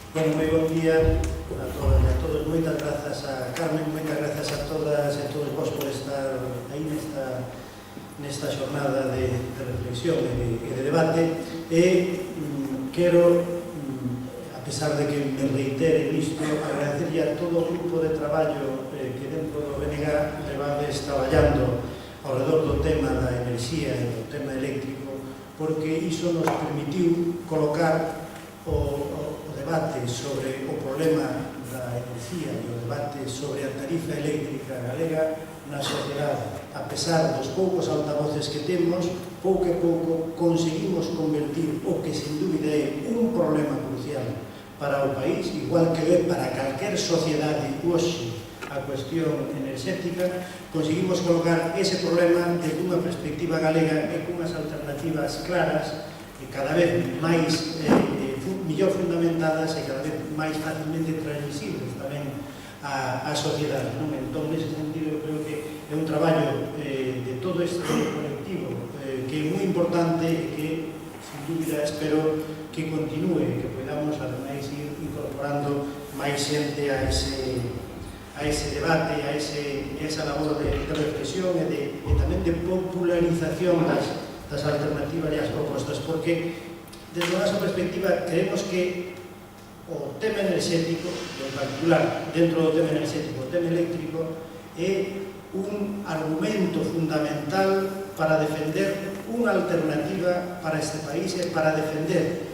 Bueno, moi bon día a todas e a todos. Moitas grazas a Carmen, moitas grazas a todas e todos vos por estar aí nesta xornada de reflexión e de debate. Quero, a pesar de que me reitere nisto, agradecerlle a todo o grupo de traballo que dentro do BNG levades traballando ao redor do tema da enerxía e do tema eléctrico, porque iso nos permitiu colocar o debate sobre o problema da enerxía e o debate sobre a tarifa eléctrica galega na sociedade. A pesar dos poucos altavoces que temos, pouco a pouco conseguimos convertir o que sin dúbida é un problema crucial para o país, igual que é para calquer sociedade hoxe a cuestión enerxética, conseguimos colocar ese problema desde unha perspectiva galega e cunhas alternativas claras e cada vez máis millor fundamentadas e cada vez máis facilmente transmisibles tamén á sociedade. Entón, nese sentido, eu creo que é un traballo de todo este colectivo que é moi importante e que, sin dúbida, espero que continúe, que podamos, ademais, ir incorporando máis xente a ese debate, a esa labor de reflexión e tamén de popularización das alternativas e as propostas, porque desde a nosa perspectiva creemos que o tema enerxético, en particular dentro do tema enerxético, o tema eléctrico, é un argumento fundamental para defender unha alternativa para este país e para defender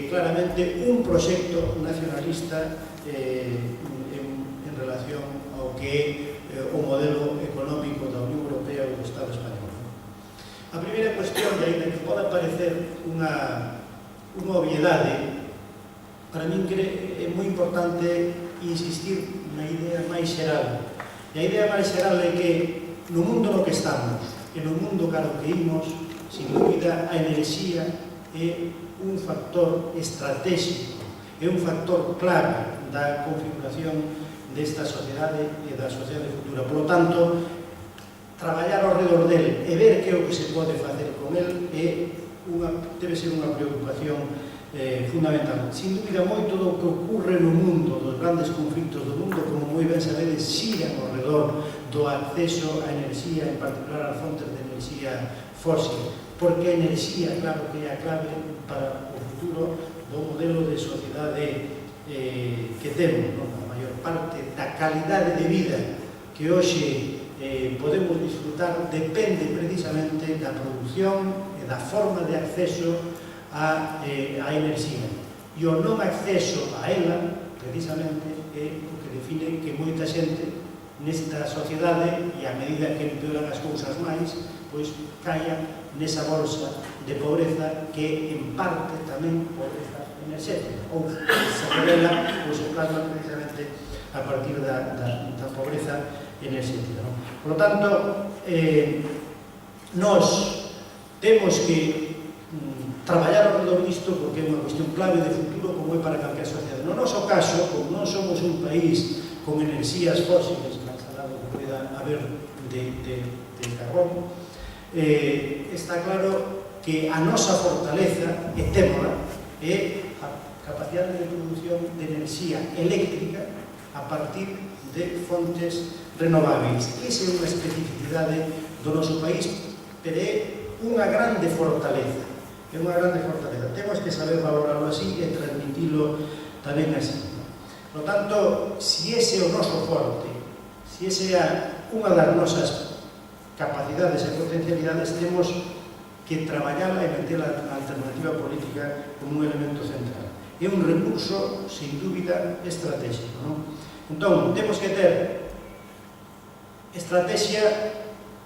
claramente un proxecto nacionalista en relación ao que é o modelo económico da Unión Europea ou do Estado español. A primeira cuestión, de aí que pode parecer unha obviedade, para min é moi importante insistir na idea máis xeral. E a idea máis xeral é que no mundo no que estamos e no mundo caro que imos, sin dúbida, a enerxía é un factor estratégico, é un factor clave da configuración desta sociedade e da sociedade futura. Por lo tanto, traballar ao redor del e ver que é o que se pode facer con el debe ser unha preocupación fundamental. Sin dúbida, moito do que ocorre no mundo, dos grandes conflictos do mundo, como moi ben sabedes, xiran ao redor do acceso á enerxía, en particular a fontes de enerxía fósil, porque a enerxía, claro que é a clave para o futuro do modelo de sociedade que temos. A maior parte da calidade de vida que hoxe podemos disfrutar depende precisamente da produción e da forma de acceso á enerxía. E o non acceso a ela, precisamente, é o que define que moita xente nesta sociedade, e a medida que empeoran as cousas máis, pois caia nesa bolsa de pobreza que en parte tamén pobreza enerxética, ou se revela ou se plasma precisamente a partir da pobreza enerxética. Por lo tanto, nós temos que traballar ao redor disto porque é unha cuestión clave de futuro como é para calquer sociedade. No noso caso, como non somos un país con enerxías fósiles, máis alado que poida haber de carbón, está claro que a nosa fortaleza, e témola, é a capacidade de produción de enerxía eléctrica a partir de fontes renováveis. Esa é unha especificidade do noso país, pero é unha grande fortaleza. É unha grande fortaleza. Temos que saber valorarlo así e transmitilo tamén así. Por tanto, se ese é o noso forte, se ese é unha das nosas capacidades e potencialidades, temos que traballala e meter a alternativa política como un elemento central. É un recurso, sin dúbida, estratégico, non? Entón, temos que ter estrategia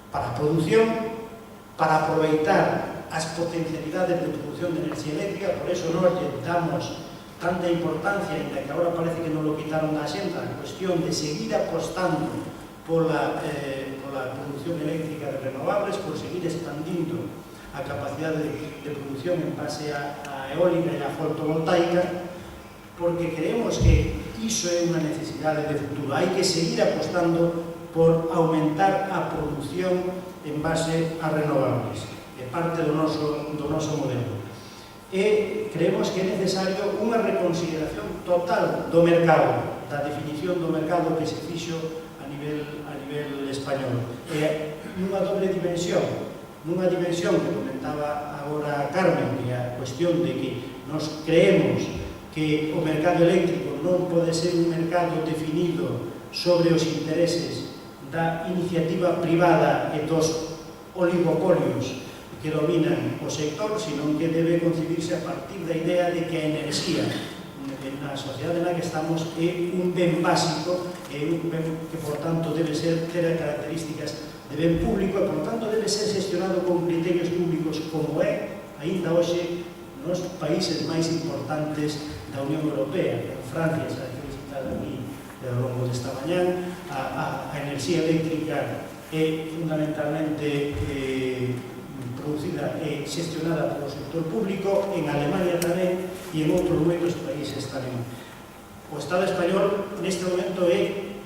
para a produción, para aproveitar as potencialidades de produción de enerxía eléctrica. Por eso nós lle damos tanta importancia, en que agora parece que non lo quitaron da xenda, a cuestión de seguir apostando pola produción eléctrica de renovables, por seguir expandindo a capacidade de produción en base a eólica e a fotovoltaica, porque creemos que iso é unha necesidade de futuro. Hai que seguir apostando por aumentar a produción en base a renovables. É parte do noso modelo. E creemos que é necesario unha reconsideración total do mercado, da definición do mercado que se fixo a nivel español. E nunha doble dimensión, que comentaba agora Carmen, que a cuestión de que nos creemos que o mercado eléctrico non pode ser un mercado definido sobre os intereses da iniciativa privada e dos oligopolios que dominan o sector, senón que debe concebirse a partir da idea de que a enerxía na sociedade na que estamos é un ben básico, é un ben que, por tanto, debe ter características de ben público e, por tanto, debe ser gestionado con criterios públicos como é, aínda hoxe, nos países máis importantes da Unión Europea. En Francia, xa que visitar aquí ao longo desta mañán, a enerxía eléctrica é fundamentalmente producida e xestionada polo sector público, en Alemania tamén e en outros moitos países tamén. O Estado español neste momento é,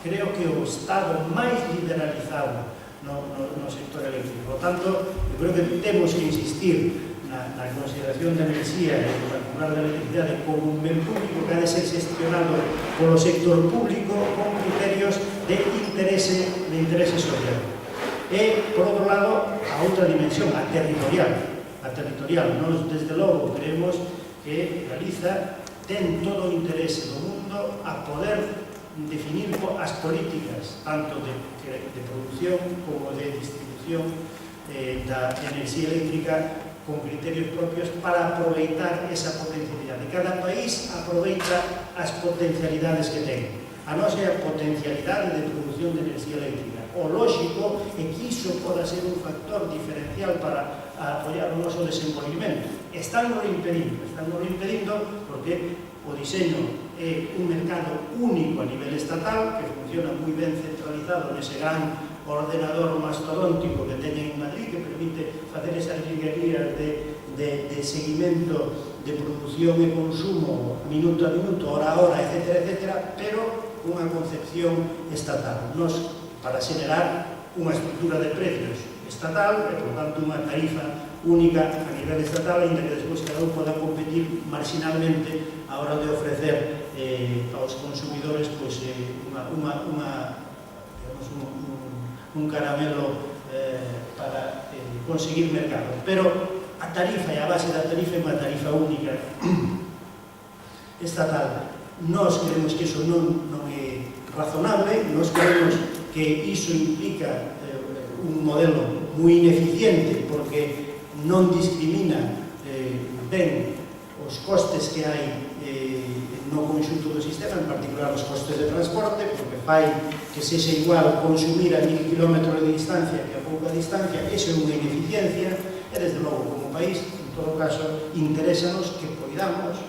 creo que, o Estado máis liberalizado no sector eléctrico. Por tanto, eu creo que temos que insistir na consideración da enerxía e en particular da electricidade como un ben público que ha de ser gestionado polo sector público con criterios de interese social. E, por outro lado, a outra dimensión, a territorial. Nós, desde logo, creemos que Galiza ten todo o interese do mundo a poder definir as políticas, tanto de producción como de distribución da enerxía eléctrica con criterios propios para aproveitar esa potencialidade. Cada país aproveita as potencialidades que ten. A nosa é a potencialidade de produción de enerxía eléctrica. O lógico é que iso poda ser un factor diferencial para apoiar o noso desenvolvimento. Están nos impedindo porque o diseño é un mercado único a nivel estatal que funciona moi ben centralizado nese gran ordenador mastodóntico que teñen en Madrid, que permite facer esas ligarías de seguimento de produción e consumo minuto a minuto, hora a hora, etc., pero unha concepción estatal. Nos, para xenerar unha estructura de precios estatal e, por tanto, unha tarifa única a nivel estatal, ainda que despois cada un poda competir marginalmente a hora de ofrecer aos consumidores un caramelo para conseguir mercado. Pero a tarifa e a base da tarifa é unha tarifa única estatal. Nós creemos que iso non é razonable, nós creemos que iso implica un modelo moi ineficiente porque non discrimina ben os costes que hai no conxunto do sistema, en particular os costes de transporte, porque fai que sexa igual consumir a 1000 km de distancia que a pouca distancia. Iso é unha ineficiencia e, desde logo, como país, en todo caso, interésanos que poidamos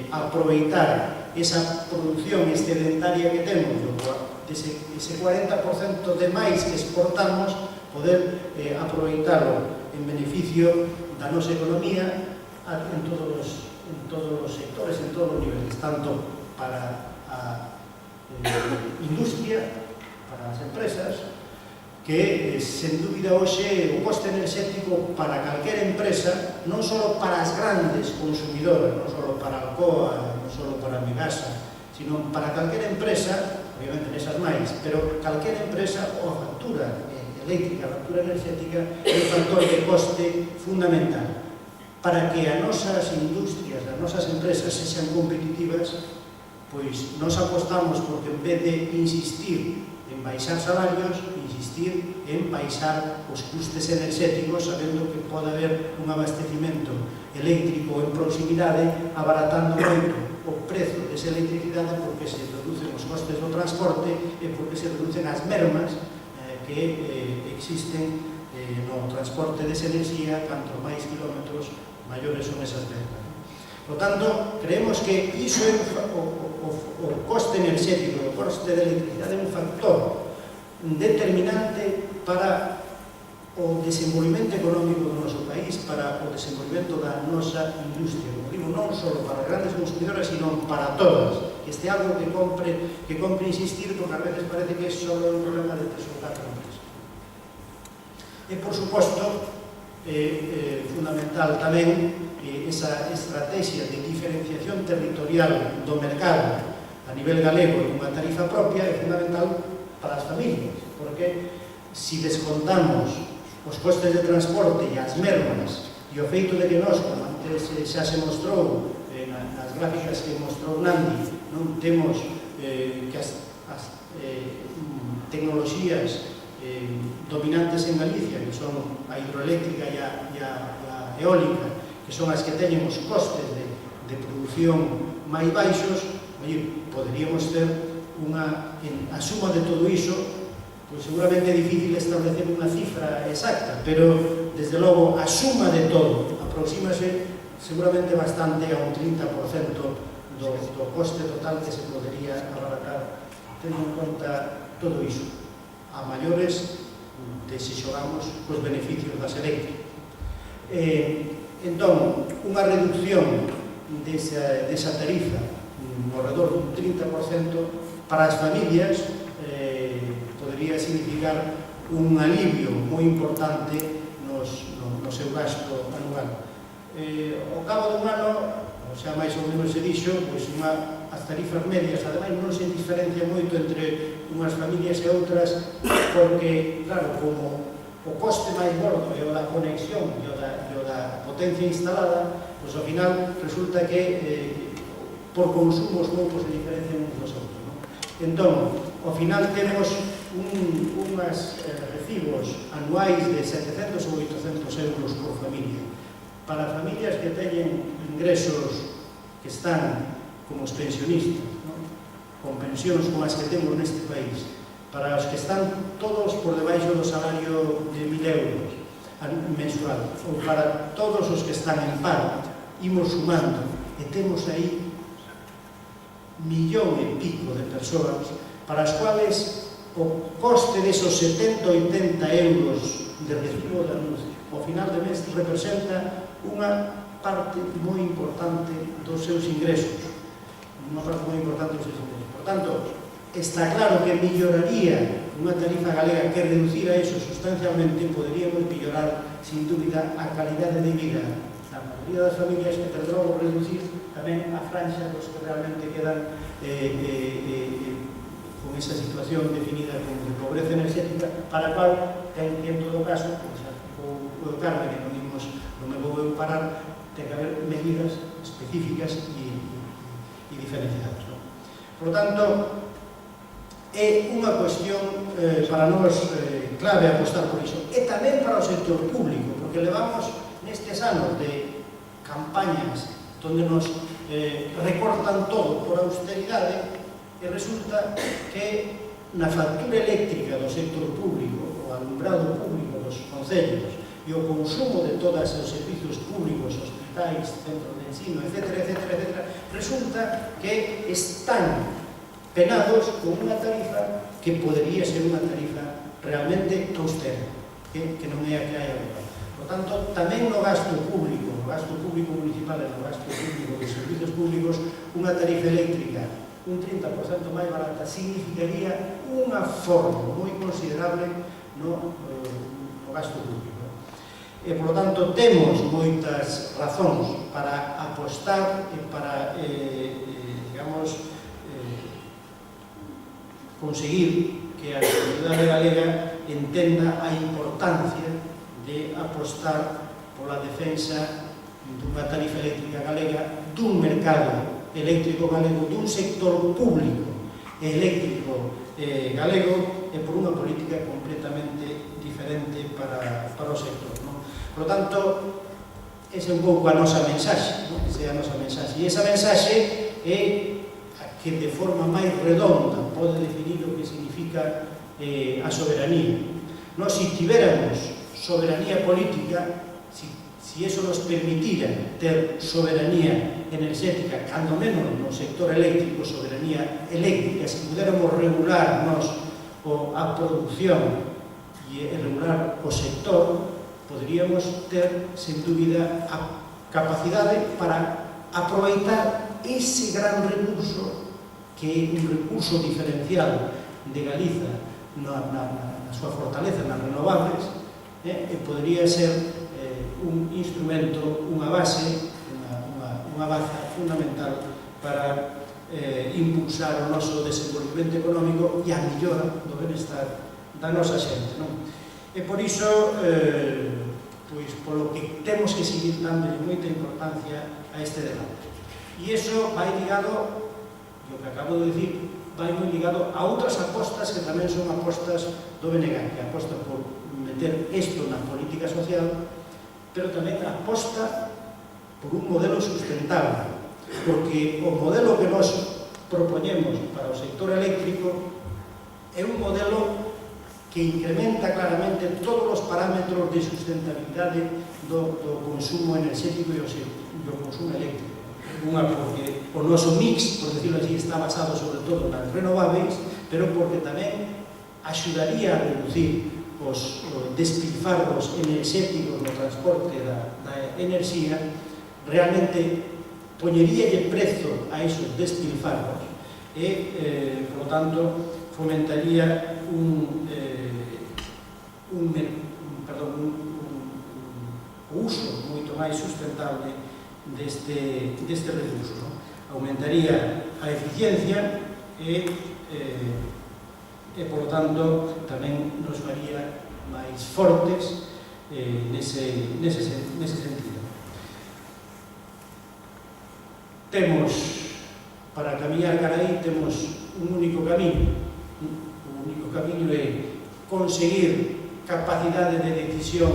aproveitar esa produción excedentaria que temos, ese 40% de máis que exportamos, poder aproveitarlo en beneficio da nosa economía en todos os sectores, en todos os niveles, tanto para a industria, para as empresas, que, sen dúbida, hoxe o coste enerxético para calquera empresa, non só para as grandes consumidoras, non só para Alcoa, non só para Megasa, sino para calquera empresa, obviamente nesas máis, pero calquera empresa, a factura eléctrica, a factura enerxética, é un factor de coste fundamental. Para que as nosas industrias, as nosas empresas sexan competitivas, pois nos apostamos porque, en vez de insistir en baixar salarios, insistir en baixar os custes enerxéticos, sabendo que pode haber un abastecimento eléctrico en proximidade, abaratando moito o prezo desa electricidade, porque se reducen os costes do transporte e porque se reducen as mermas que existen no transporte desa enerxía. Canto máis kilómetros, maiores son esas mermas. Por tanto, creemos que iso é o coste enerxético, o coste de electricidade é un factor determinante para o desenvolvimento económico do noso país, para o desenvolvemento da nosa industria. Como digo, non só para grandes consumidoras, sino para todas. Este é algo que compre insistir, porque a veces parece que é só un problema de 3 ou 4 empresas. E, por suposto, fundamental tamén esa estrategia de diferenciación territorial do mercado a nivel galego e unha tarifa propia é fundamental para as familias, porque se descontamos os costes de transporte e as mermas e o feito de que nós, como antes xa se mostrou nas gráficas que mostrou Nandi, non temos que as tecnoloxías dominantes en Galicia, que son a hidroeléctrica e a eólica, que son as que teñen os costes de produción máis baixos, poderíamos ter a suma de todo iso, pois seguramente é difícil establecer unha cifra exacta, pero desde logo a suma de todo aproxímase seguramente bastante a un 30% do coste total que se podería abaratar tendo en conta todo iso, a maiores de se xogamos cos beneficios das eléctricas. Entón, unha reducción desa tarifa no redor dun 30% para as familias podería significar un alivio moi importante no seu gasto anual. Ao cabo dun ano, xa máis ou menos se dixo, as tarifas medias, ademais, non se diferencia moito entre unhas familias e outras, porque, claro, como o coste máis gordo é o da conexión e o da potencia instalada, pois ao final resulta que por consumos poucos se diferencian uns dos outros. Entón, ao final temos unhas recibos anuais de 700 ou 800 euros por familia. Para familias que teñen ingresos que están como os pensionistas, con pensións como as que temos neste país, para os que están todos por debaixo do salario de 1.000 euros mensual, ou para todos os que están en paro, imos sumando, e temos aí 1,5 millón de persoas para as quales o coste desos 70-80 euros de recibo da luz ao final de mes representa unha parte moi importante dos seus ingresos. Por tanto, está claro que melloraría unha tarifa galega que reducira eso sustancialmente, poderíamos mellorar, sin dúbida, a calidade de vida da maioría das familias que tendrán que reducir tamén a franxa dos que realmente quedan con esa situación definida como de pobreza enerxética, para a cual ten que, en todo caso, o Carmen, que non me vou parar, ten que haber medidas específicas e diferenciadas. Por tanto, é unha cuestión para nós clave apostar por iso, e tamén para o sector público, porque levamos nestes anos de campañas onde nos recortan todo por austeridade, e resulta que na factura eléctrica do sector público, o alumbrado público dos concellos e o consumo de todos os servicios públicos, hospitais, centros de ensino, etc., resulta que están penados con unha tarifa que podería ser unha tarifa realmente austera, que non é a que hai agora. Por tanto, tamén no gasto público municipal e no gasto público dos servicios públicos, unha tarifa eléctrica un 30% máis barata significaría unha forma moi considerable no gasto público. E, por lo tanto, temos moitas razóns para apostar e para, digamos, conseguir que a comunidade galega entenda a importancia de apostar pola defensa dunha tarifa eléctrica galega, dun mercado eléctrico galego, dun sector público eléctrico galego, e por unha política completamente diferente para o sector. Por lo tanto, esa é un pouco a nosa mensaxe, esa é a nosa mensaxe, e esa mensaxe é a que de forma máis redonda pode definir o que significa a soberanía. Nós, se tiveramos soberanía política, se iso nos permitira ter soberanía enerxética, cando menos no sector eléctrico, soberanía eléctrica, se puderamos regular a produción e regular o sector, poderíamos ter, sen dúbida, a capacidade para aproveitar ese gran recurso que é un recurso diferencial de Galiza na súa fortaleza nas renovables, e podería ser un instrumento, unha base, unha unha baza fundamental para impulsar o noso desenvolvemento económico e a mellora do benestar da nosa xente. E por iso, pois, polo que temos que seguir dando moita importancia a este debate. E iso vai ligado, o que acabo de dicir, vai moi ligado a outras apostas que tamén son apostas do BNG, que aposta por meter isto na política social, pero tamén aposta por un modelo sustentable, porque o modelo que nos propoñemos para o sector eléctrico é un modelo que incrementa claramente todos os parámetros de sustentabilidade do consumo enerxético e do consumo eléctrico. Unha porque o noso mix, por decirlo así, está basado sobre todo nas renovables, pero porque tamén axudaría a reducir os despilfarros enerxéticos no transporte da enerxía, realmente poñeríalle prezo a esos despilfarros e, por lo tanto, fomentaría un uso moito máis sustentable deste recurso. Aumentaría a eficiencia e, por lo tanto, tamén nos faría máis fortes nese sentido. Temos, para camiñar cara aí, temos un único camiño. O único camiño é conseguir capacidade de decisión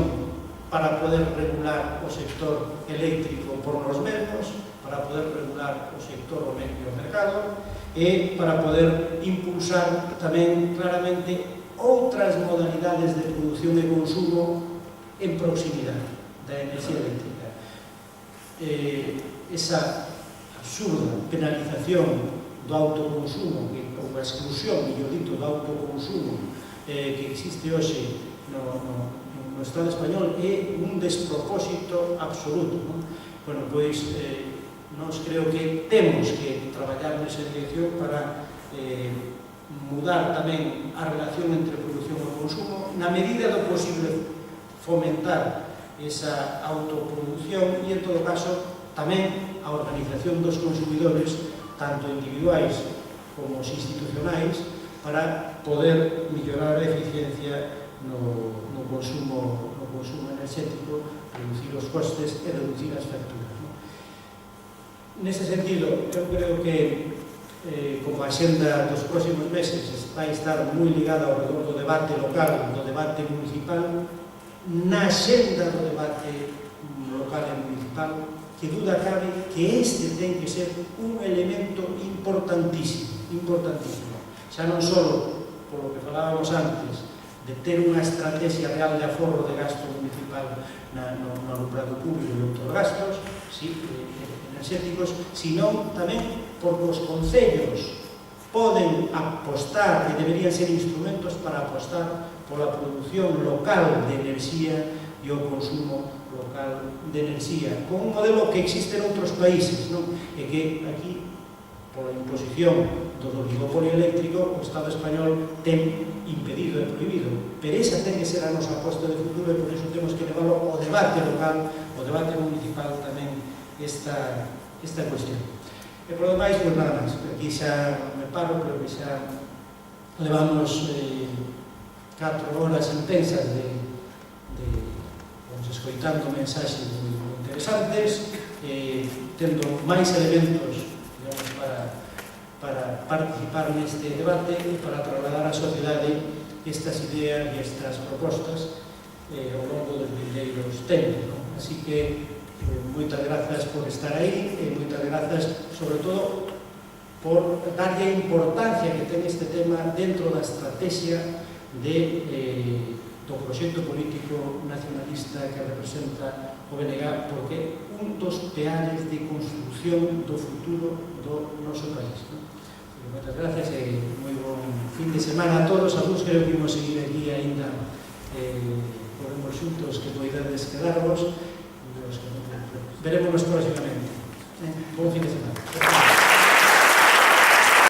para poder regular o sector eléctrico por nos mesmos, para poder regular o sector o mercado e para poder impulsar tamén claramente outras modalidades de produción e consumo en proximidade da enerxía eléctrica. Esa absurda penalización do autoconsumo, ou a exclusión, mellor dito, do autoconsumo que existe hoxe no Estado español é un despropósito absoluto. Bueno, pois, nós creo que temos que traballar nesa dirección para mudar tamén a relación entre produción e consumo, na medida do posible fomentar esa autoproducción e, en todo caso, tamén a organización dos consumidores, tanto individuais como os institucionais, para poder mellorar a eficiencia no consumo enerxético, reducir os costes e reducir as facturas. Nese sentido, eu creo que como a xenda dos próximos meses vai estar moi ligada ao redor do debate local, do debate municipal, na xenda do debate local e municipal, que duda cabe que este ten que ser un elemento importantísimo, xa non só polo que falábamos antes, de ter unha estrategia real de aforro de gasto municipal no alumbrado público e outros gastos enerxéticos, sino tamén porque os concellos poden apostar e deberían ser instrumentos para apostar pola produción local de enerxía e o consumo local de enerxía, con un modelo que existe en outros países, e que aquí, pola imposición do oligopolio eléctrico, o Estado español ten impedido e prohibido, pero esa ten que ser a nosa aposta de futuro e por iso temos que levarlo ao debate local, ao debate municipal tamén esta cuestión. E por lo demais, pois nada máis, aquí xa me paro, pero que xa levamos 4 horas intensas escoitando mensaxes moi interesantes, tendo máis elementos, digamos, para participar neste debate e para trasladar á sociedade estas ideas e estas propostas ao longo dos vindeiros tempos. Así que moitas grazas por estar aí e moitas grazas, sobre todo, por darlle a importancia que ten este tema dentro da estrategia do proxecto político nacionalista que representa o BNG, porque é un dos peares de construción do futuro do noso país. Moitas gracias e moi bon fin de semana a todos. A luz creo que imos seguir aquí ainda podemos xuntos que poidades quedarvos. Veremos próximamente. Bon fin de semana.